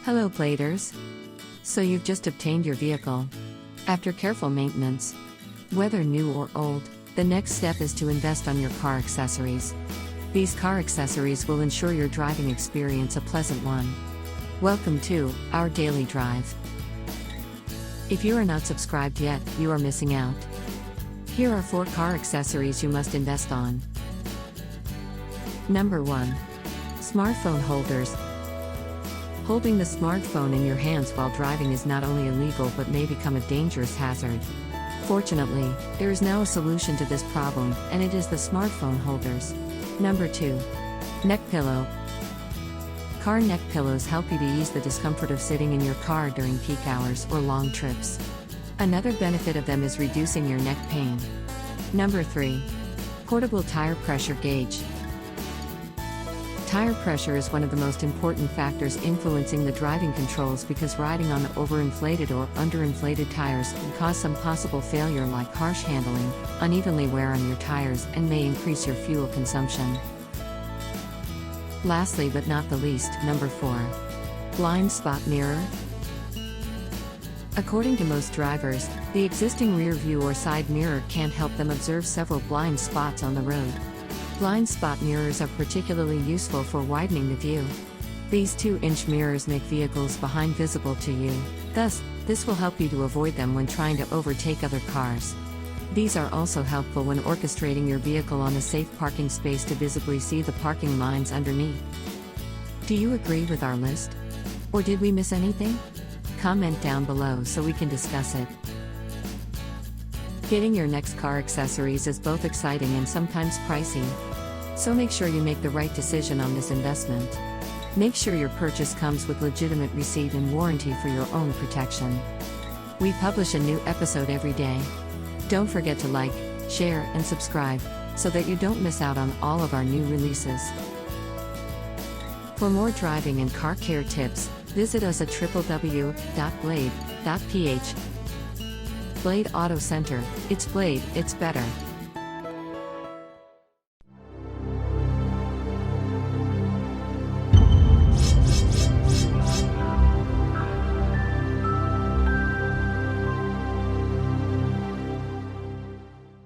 Hello Bladers! So you've just obtained your vehicle. After careful maintenance, whether new or old, the next step is to invest on your car accessories. These car accessories will ensure your driving experience a pleasant one. Welcome to our daily drive. If you are not subscribed yet, you are missing out. Here are 4 car accessories you must invest on. Number 1. Smartphone holders. Holding the smartphone in your hands while driving is not only illegal but may become a dangerous hazard. Fortunately, there is now a solution to this problem, and it is the smartphone holders. Number 2. Neck pillow. Car neck pillows help you to ease the discomfort of sitting in your car during peak hours or long trips. Another benefit of them is reducing your neck pain. Number 3. Portable tire pressure gauge. Tire pressure is one of the most important factors influencing the driving controls because riding on overinflated or underinflated tires can cause some possible failure like harsh handling, unevenly wear on your tires, and may increase your fuel consumption. Lastly but not the least, number 4. Blind spot mirror. According to most drivers, the existing rear view or side mirror can't help them observe several blind spots on the road. Blind spot mirrors are particularly useful for widening the view. These 2-inch mirrors make vehicles behind visible to you, thus, this will help you to avoid them when trying to overtake other cars. These are also helpful when orchestrating your vehicle on a safe parking space to visibly see the parking lines underneath. Do you agree with our list? Or did we miss anything? Comment down below so we can discuss it. Getting your next car accessories is both exciting and sometimes pricey. So make sure you make the right decision on this investment. Make sure your purchase comes with legitimate receipt and warranty for your own protection. We publish a new episode every day. Don't forget to like, share, and subscribe, so that you don't miss out on all of our new releases. For more driving and car care tips, visit us at www.blade.ph. Blade Auto Center, it's Blade, it's better.